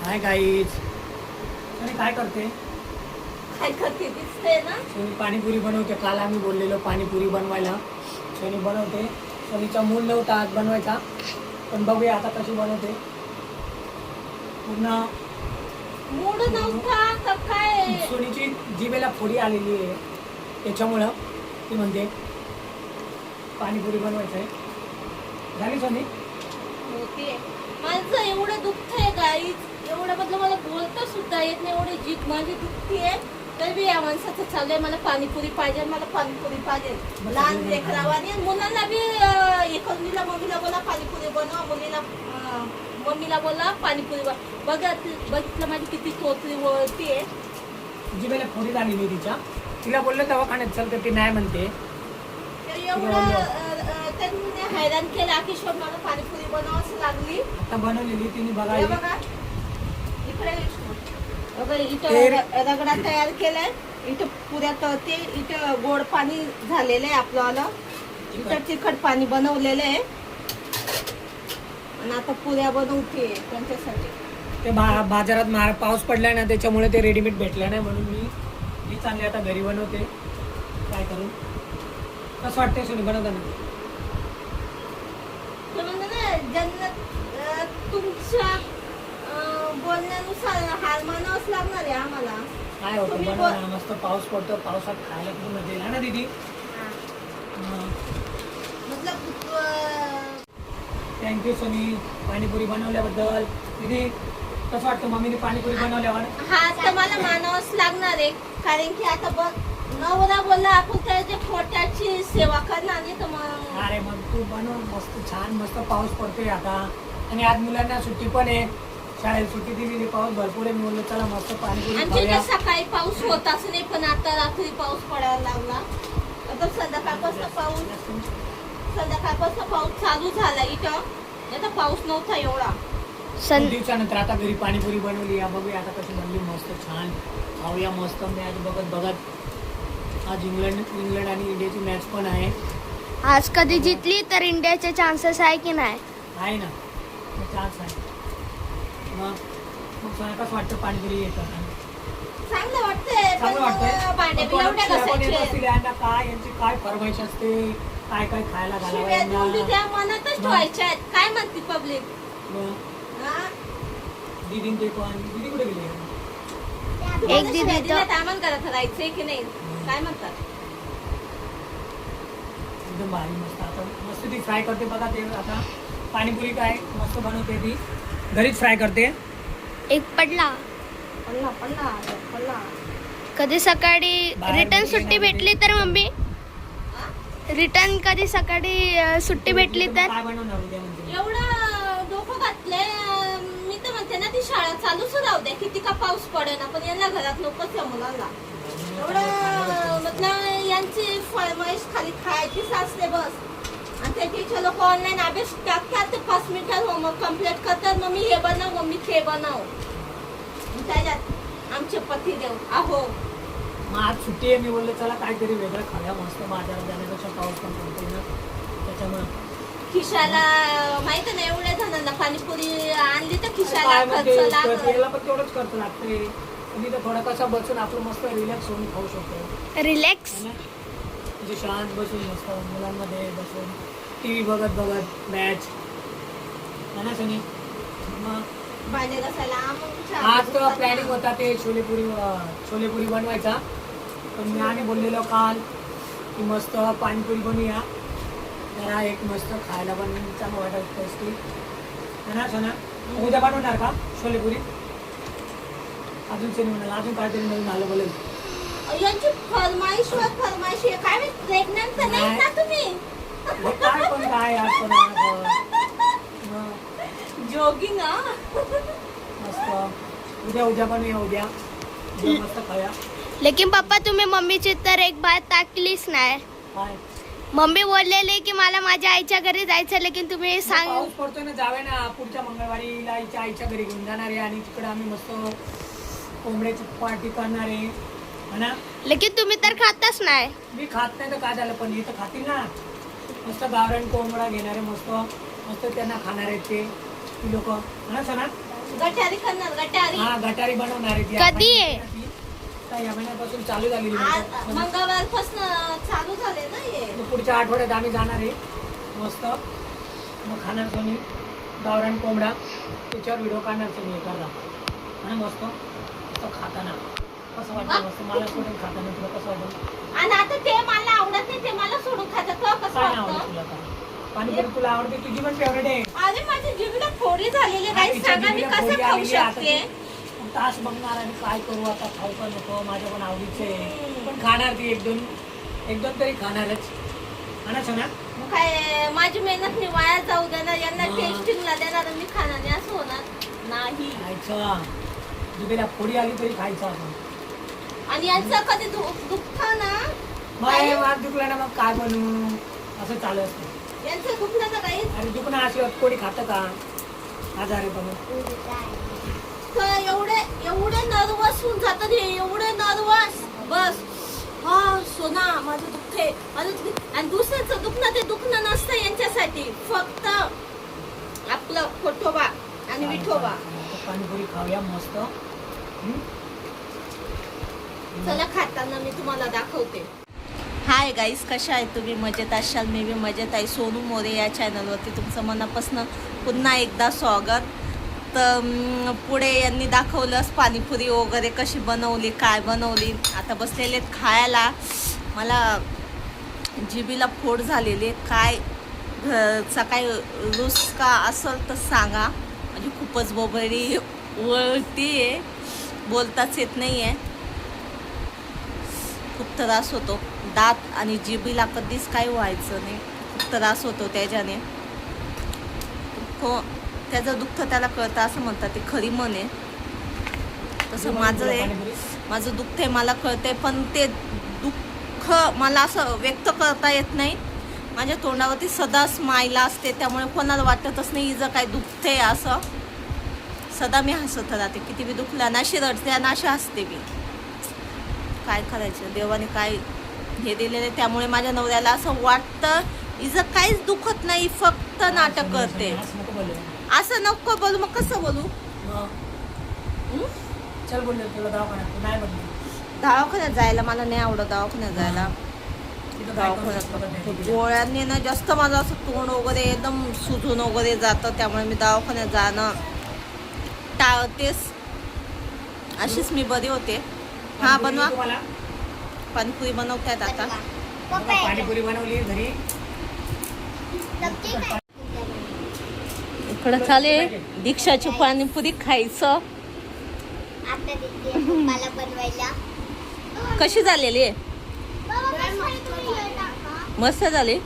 Hi guys. Sony काय करते? काय करते दिसते ना. सोनी पाणीपुरी बनवते. काल आम्ही बोललेलो पाणीपुरी बनवायला. सोनी बनवते. सोनीचा मूड नव्हता आज बनवायचा, पण बघूया आता कशी बनवते. पूर्ण मूड नव्हता का काय? सोनीची जिभेला फोडी आलेली आहे, त्याच्यामुळं ती म्हणते पाणीपुरी बनवायचं आहे. झाली सोनी? होते माझं एवढं दुखतंय गाईच, एवढं बदल मला बोलता सुद्धा येत नाही, एवढी जीभ माझी दुखतीये. तर बी या माणसाचं चाललंय मला पाणीपुरी पाहिजे, मला पाणीपुरी पाहिजे. लहान लेकरावानी मुलांना बी एकोणीला मम्मीला बोला पाणीपुरी बनवा, मुलीला मम्मीला बोला पाणीपुरी बघितलं माझी किती तोतरी वळतीये. जिभेला फोडी झालेली आहे तिच्या. तिला बोललं दवाखान्यात चल तर ती नाही म्हणते. एवढं त्यांनी हैराण केला की शोध मला पाणीपुरी बनवावं लागली. आता बनवलेली तिने हे बघायला. बघा इकडे इथं रगडा तयार केलाय, इथं पुऱ्या तळते, इथं गोड पाणी झालेलं आहे आपलं, इथं तिखट पाणी बनवलेलं आहे आणि आता पुऱ्या बनवते त्यांच्यासाठी. ते बाजारात पाऊस पडलाय ना, त्याच्यामुळे ते रेडीमेड भेटलं नाही, म्हणून मी चांगली आता घरी बनवते. काय करू? कसं वाटतंय सोनी बनवताना? जन्नत तुमच्या बोलण्यानुसार हार मानावंच लागणार आहे आम्हाला. काय होतं तुम्ही बनवताना? मस्त पाऊस पडतो, पावसात खायला खूप मजा येईल ना दीदी. थँक्यू सोनी पाणीपुरी बनवल्याबद्दल. दीदी कसं वाटतं मम्मीने पाणीपुरी बनवल्यावर? हा तर मला मानावंच लागणार आहे, कारण की आता बघ नवरा बोलला आपण त्याच्या पोटाची सेवा करणार नाही तर मग. अरे मग तू बनव मस्त छान. मस्त पाऊस पडतोय आता आणि आज मुलांना सुट्टी पण आहे, शाळेत सुट्टी दिलेली, पाऊस भरपूर आहे. मी बोललो चला मस्त पाणीपुरी आमच्या खाऊया. इथे सकाळी पाऊस होताच नाही, पण आता रात्री पाऊस पडायला लागला. आता संध्याकाळपासून पाऊस चालू झाला इथं, आता पाऊस नव्हता एवढा. दोन दिवसानंतर आता घरी पाणीपुरी बनवली. या बघूया आता कशी बनली. मस्त छान खाऊया मस्त. मॅच बघत आज इंग्लंड आणि इंडियाची मॅच पण आहे. आज कधी जिंकली तर इंडियाचे चान्सेस आहे की नाही? आहे ना, चान्स आहे. मग मला कसं वाटतं पाणीपुरी येतं? चांगलं वाटतंय, चांगलं वाटतंय. भांडे बी एवढ्या घासायचे. काय यांची काय फरमाईश असते, काय काय खायला शिव्या देऊन बी घालायला. त्या मनातच ठेवायच्या आहेत. काय म्हणते पब्लिक? दीदी ते पण दीदी कुठे गेली? एक दीदी तर- आम्हाला घरात राहायचंय की नाही काय म्हणतात? एकदम भारी मस्त. आता मस्त ती फ्राय करते बघा. ते आता पाणीपुरी काय मस्त बनवते ती, घरीच फ्राय करते. एक पडला. पडला कधी सकाळी बाहेर रिटर्न गेली सुट्टी ना भेटली तर मम्मी, रिटर्न कधी सकाळी सुट्टी भेटली तर काय बनवणार उद्या म्हणजे? एवढं डोकं घातलंय. मी तर म्हणते ना ती शाळा चालूच राहू द्या, किती का पाऊस पडे ना, पण यांना घरात नकोच या मुलांना. एवढं म्हटलं यांची फरमाईश खाली खायचीच असते बस. आणि ते टीचर लोक ऑनलाईन अभ्यास टाकतात, ते 5 मिनिटात होमवर्क कम्प्लीट करतात. मम्मी हे बनव, मम्मी ते बनव. त्याच्यात आमचे पती देव आहो. मग आज सुट्टी आहे, मी बोललो चला काहीतरी वेगळं खाऊया मस्त. बाजारात जाण्यापेक्षा पाऊस पण पडतोय ना, त्याच्यामुळे खिशाला माहिती नाही एवढ्या जणांना पाणीपुरी आणली तर खिशाला काय खर्च म्हणजे लागत. त्याला पण तेवढंच खर्च लागते. आणि तर थोडा कसा बसून आपलं मस्त रिलॅक्स होऊन खाऊ शकतो रिलॅक्स. है ना? म्हणजे शांत बसून मस्त मुलांमध्ये बसून TV बघत मॅच है ना सनी. मग भांडे घासायला आज तर प्लॅनिंग होता ते छोलेपुरी बनवायचा, पण मी आम्ही बोललेलो काल की मस्त पाणीपुरी बनवूया जरा, एक मस्त खायला पण चांगलं वाटत टेस्टी है ना सोना. उद्या बनवणार का छोलेपुरी? अजून सनी म्हणाला अजून काहीतरी नवीन आलं बोलेल. यांची फरमाईश आहे. काय मी प्रेग्नंट तर नाही ना तुम्ही? हे काय पण काय आज पण जोगी ना. मस्त उद्या बनवूया. उद्या मस्त खाऊया. लेकिन पप्पा तुम्ही मम्मीची तर एक बात टाकलीच नाही. काय मम्मी बोललेली की मला माझ्या आईच्या घरी जायचं, लेकिन तुम्ही सांग. पाऊस पडतोय ना, जावे ना. पुढच्या मंगळवारीला आईच्या घरी घेऊन जाणार आहे आणि तिकडे आम्ही मस्त कोंबड्याची पार्टी करणार आहे है ना. लेकिन तुम्ही तर खातच नाही. मी खात नाही तर काय झालं, पण इथं खातील ना. मस्त गावरान कोंबडा घेणारे मस्त मस्त त्यांना खाणार आहेत ते लोक है ना सना. गटारी करणार गटारी. हा गटारी बनवणार आहे ती. कधी आहे? आता या महिन्यापासून चालू झालेली आज मंगळवारपासून चालू झाले ना हे. मग पुढच्या आठवड्यात आम्ही जाणार आहे मस्त. मग खाणार सोनी गावरान कोंबडा, त्याच्यावर व्हिडिओ काढणार सोनी हे करणार आणि मस्त तो खाताना कसं वाटतं मस्त. मला सोडून खाताना तुला कसं वाटतं? आणि आता ते मला आवडत नाही, ते मला सोडून खातात तर कसं काय आवडतं वाटतं? तुला आता? पाणीपुरी तुला आवडते, तुझी पण फेवरेट आहे. अरे माझ्या जीभीला फोडी झालेली हा, काही तिच्या सांगा मी जीभीला कसं फोडी खाऊ आलेली आहे. आता शकते? ती तास बघणार आणि काय करू आता, खाऊ का नको, माझ्या पण आवडीचे आहे. पण खाणार ती एक दोन तरी खाणारच. हा ना सोना? मग काय माझी मेहनत मी वाया जाऊ देणार, यांना हा. टेस्टिंगला देणार आणि मी खाणार नाही असं होणार नाही. खायचं, जिभेला फोडी आली तरी खायचं आपण. आणि यांचं कधी दुखत ना, माय वाद दुखला ना मग काय बनवू असं चालू असतं. यांचं दुखणं तर काही अरे दुखणं अशी कोणी खातं का आजार आहे पण. एवढे नर्वस होऊन जातात हे, एवढे नर्वस. बस हा सोना माझं दुखते, माझं दुखते. आणि दुसऱ्याचं दुखणं ते दुखणं नसतं यांच्यासाठी, फक्त आपलं फोटोबा आणि विठोबा. पाणीपुरी खाऊया मस्त. चला खाताना मी तुम्हाला दाखवते. हाय गाईस, कशा आहे तुम्ही? मजेत असाल, मी बी मजेत आहे. सोनू मोरे या चॅनलवरती तुमचं मनापासून पुन्हा एकदा स्वागत. तर पुढे यांनी दाखवलंच पाणीपुरी वगैरे कशी बनवली, काय बनवली. आता बसलेले खायला. मला जिभीला फोड झालेली. काय घरचा काय रुसका असेल तर सांगा. म्हणजे खूपच बोबडी वळती आहे, बोलताच येत नाही आहे. खूप त्रास होतो. दात आणि जिभीला कधीच काही व्हायचं नाही, खूप त्रास होतो त्याच्याने. त्याचं दुःख त्याला कळतं असं म्हणतात, ते खरी मन आहे. तसं माझं आहे, माझं दुःख आहे मला कळतंय, पण ते दुःख मला असं व्यक्त करता येत नाही. माझ्या तोंडावरती सदा स्माईल असते, त्यामुळे कोणाला वाटतच नाही जर काय दुखते असं. सदा मी हसत राहते, किती बी दुखल्या ना अशी रडते आणि अशी हसते मी. काय करायचं, देवाने काय हे दिलेले, त्यामुळे माझ्या नवऱ्याला असं वाटतं हिचं काहीच दुखत नाही, फक्त नाटक करते. असं नको बोलू, मग कसं बोलू? चल बोलले तुला दवाखान्यात नाही बोलले. दवाखान्यात जायला मला नाही आवडत. दवाखान्यात जायला गोळ्यांनी ना जास्त माझं असं तोंड वगैरे एकदम सुजून वगैरे जातं, त्यामुळे मी दवाखान्यात जाणं टाळतेच. अशीच मी बरी होते. हा बनवा, पाणीपुरी बनवतायत आता. पाणीपुरी बनवली घरी. इकडं चाले दीक्षाची पाणीपुरी खायचं. मला बनवायला कशी झालेली आहे? मस्त झाली.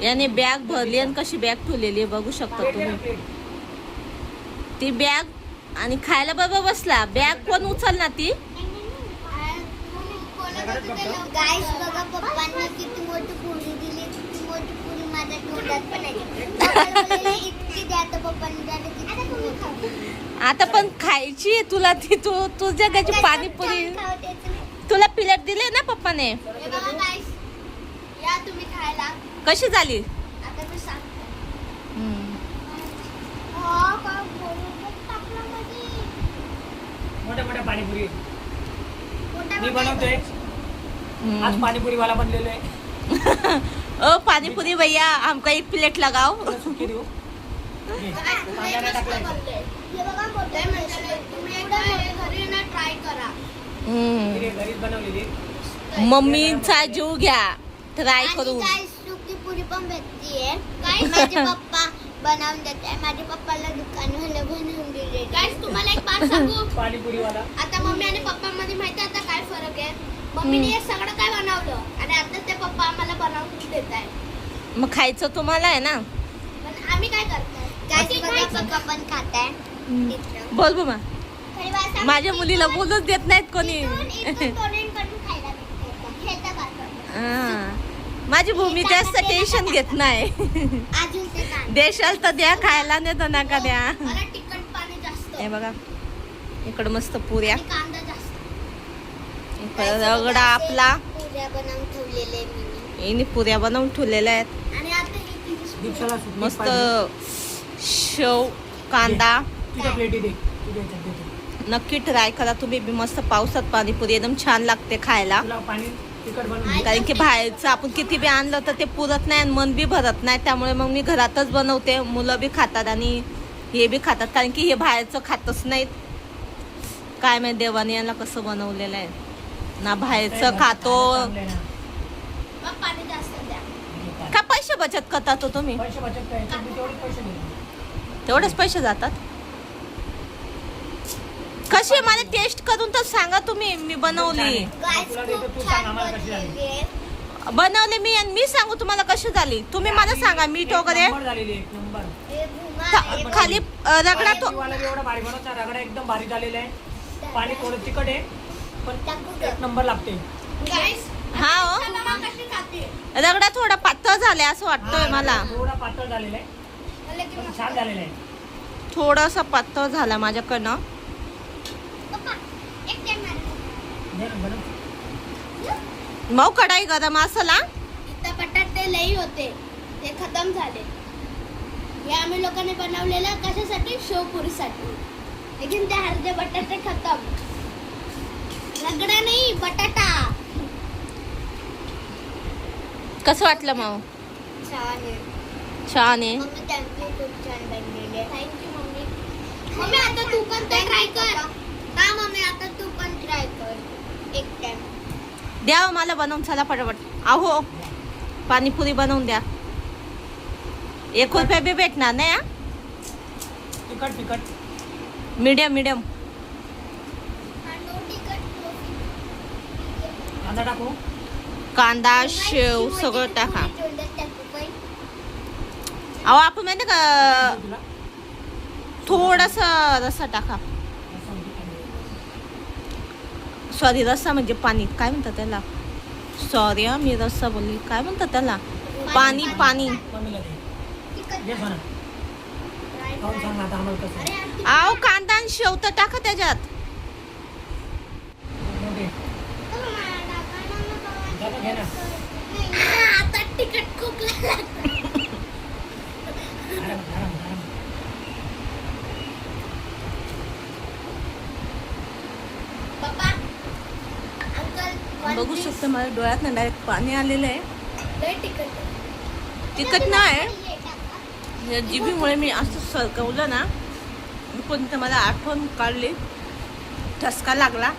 याने बॅग भरली आणि कशी बॅग ठेवलेली आहे बघू शकता तुम्ही. ती बॅग आणि खायला बाबा बसला. बॅग कोण उचलणार ती? गाईस बघा, पप्पांनी किती मोठी पुरी दिली. किती मोठी पुरी माझ्या तोंडात पण आहे. इतकी द्या तर पप्पांनी द्यायला किती मोठी. आता पण खायची तुला ती. तुझ्या घरची पाणीपुरी तुला प्लेट दिले ना पप्पाने. हे बघा गाईस, या तुम्ही खायला. कशी झाली? आता मी सांगते. मोठ्या मोठ्या पाणीपुरी मी बनवतोय. आज पाणीपुरी वाला बनलेलो आहे. ओ पाणीपुरी भैया, हमको एक प्लेट लगाओ. तुला सुट्टी देऊ. घे. कांदा टाकलाय. हे बघा मोठे म्हणजे तुम्ही एकदा घरी ना ट्राय करा. घरीच बनवलेली. मम्मीचा जीव घ्या ट्राय करू. काय सुकी पुरी पण भेटतीये. काय माझे पप्पा बनवून देते. माझ्या पप्पाला दुकानवाला बनवून दिले. गाईस तुम्हाला एक बात सांगू. पाणीपुरी वाला. आता मम्मी आणि पप्पांमध्ये माहिती आता काय फरक आहे? मम्मीने हे सगळं काय बनवलं आणि आता ते पप्पा आम्हाला बनवून देत आहे. मग खायचं तुम्हाला आहे ना. पण आम्ही काय करताय? गाईस बघा, पप्पा पण खाताय. बोल बा. माझ्या मुलीला बोलूच देत नाहीत कोणी. माझी भूमी जास्त टेन्शन घेत नाही. देशाल तर द्या खायला, नाही तर नका द्या. तिखट पाणी जास्त. हे बघा इकडं मस्त पुऱ्या. कांदा जास्त. इकडं रगडा आपला. पुऱ्या बनवून ठेवलेले मी. हिने पुऱ्या बनवून ठेवलेल्या आहेत. आणि आता ही दीक्षाला सुट्टी मस्त पाहिजे. शेव कांदा. तुझ्या प्लेटी दे. तुझ्या ह्याच्यात देतो. नक्की ट्राय करा तुम्ही बी. मस्त पावसात पाणीपुरी एकदम छान लागते खायला. तुला पाणी तिखट बनवून दे. कारण की बाहेरचं आपण किती बी आणलं तर ते पुरत नाही आणि मन बी भरत नाही. त्यामुळे मग मी घरातच बनवते. मुलं बी खातात आणि हे बी खातात. कारण की हे बाहेरचं खातच नाहीत. काय माहिती देवाने यांना कसं बनवलेलं आहे ना. बाहेरचं खातो चांगलं आहे ना. मग पाणी जास्त द्या. का पैसे बचत करतात हो तुम्ही? पैसे बचत करायचे मी तेवढे पैसे देतो. तेवढेच पैसे जातात. कशी आहे मला टेस्ट करून तर सांगा तुम्ही. मी बनवली गाईस तुला देतो, तू खूप सांग छान आम्हाला कशी झाली. बनलेली आहे. बनवले मी आणि मी सांगू तुम्हाला कशी झाली. तुम्ही मला सांगा मीठ एक वगैरे नंबर झालेली आहे, एक नंबर. हे भुंगा आहे. खाली रगडा तो. जीवाला बी एवढा भारी बनवता. रगडा एकदम भारी झालेला आहे. पाणी थोडं तिखट आहे पण टाकू एक नंबर लागते. गाईस हा हो चला मग कशी खाते. रगडा थोडा पातळ झालाय असं वाटतंय हा, मला. थोडा पातळ झालेला आहे मला की पण मग- छान झालेला आहे. थोडासा पातळ झाला माझ्याकडनं. पप्पा, एक टाइम मार. दे ना, बनव. मऊ कढाई गरम असला. इथं बटाटे लई होते ते खतम झाले. हे आम्ही लोकांनी बनवलेलं कशासाठी? शेवपुरीसाठी. लेकिन ते अर्धे बटाटे खतम. रगडा नाही बटाटा. कसं वाटलं मऊ? छान आहे. छान आहे. मम्मी थँक्यू, खूप छान बनलेले. Thank you mummy. मम्मी आता तू पण ट्राय कर. हा मम्मी आता तू पण ट्राय कर एक टाइम. द्या हो मला बनवून चला पटापट. अहो पाणीपुरी बनवून द्या. 1 रुपया बी भेटणार नाही हा. तिखट तिखट. Medium medium. नो तिखट, नो तिखट. कांदा टाकू. कांदा शेव सगळं टाका. टाकू पण. अहो आपण माहिती का तुला थोडस रस्सा टाका. सॉरी रस्सा म्हणजे पाणी. काय म्हणतात त्याला? सॉरी मी रस्सा बोलली. काय म्हणतात त्याला? पाणी पाणी. मम्मीला दे. तिखट दे म्हणा. try खाऊन कर. सांग आता आम्हाला कसं. अरे यार, अहो कांदा आणि शेव तर टाका त्याच्यात. दे. जाता घे ना. आता तिखट खूप लागलं. आराम, आराम, आराम. पप्पा, अंकल, one बघू piece. शकता माझ्या डोळ्यात ना डायरेक्ट पाणी आलेलं आहे. लय तिखट. तिखट नाही ये टाका. या जिभीमुळे मी असं सरकवलं ना. पण ते मला आठवण काढली. ठसका लागला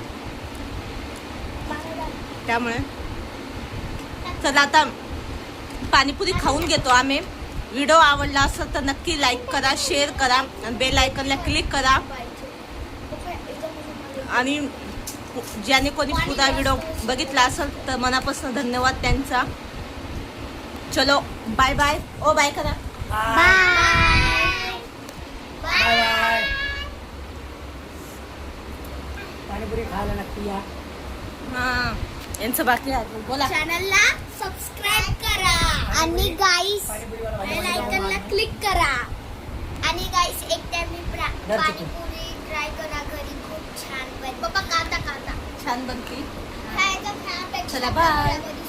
त्यामुळे. चला आता पाणीपुरी खाऊन घेतो आम्ही. व्हिडिओ आवडला असेल तर नक्की लाईक करा, शेअर करा आणि बेल आयकॉनला क्लिक करा. आणि ज्याने कोणी पुरा व्हिडिओ बघितला असेल तर मनापासून धन्यवाद त्यांचा. चलो बाय बाय. ओ बाय करा. बाय. Bye bye. पाणीपुरी खायला नक्की या. हा यांचं बाकी आहे बोला. चॅनलला सबस्क्राईब करा आणि गाईस पाणीपुरीवाला भाजी बेल बनवून आयकॉनला आणा. क्लिक करा. आणि गाईस एक टाइम मी दर चिकन. पाणीपुरी ट्राय करा घरी. खूप छान बनते. पप्पा कांदा कांदा छान बनती. खायचं खाण्यापेक्षा चला, bye. घरी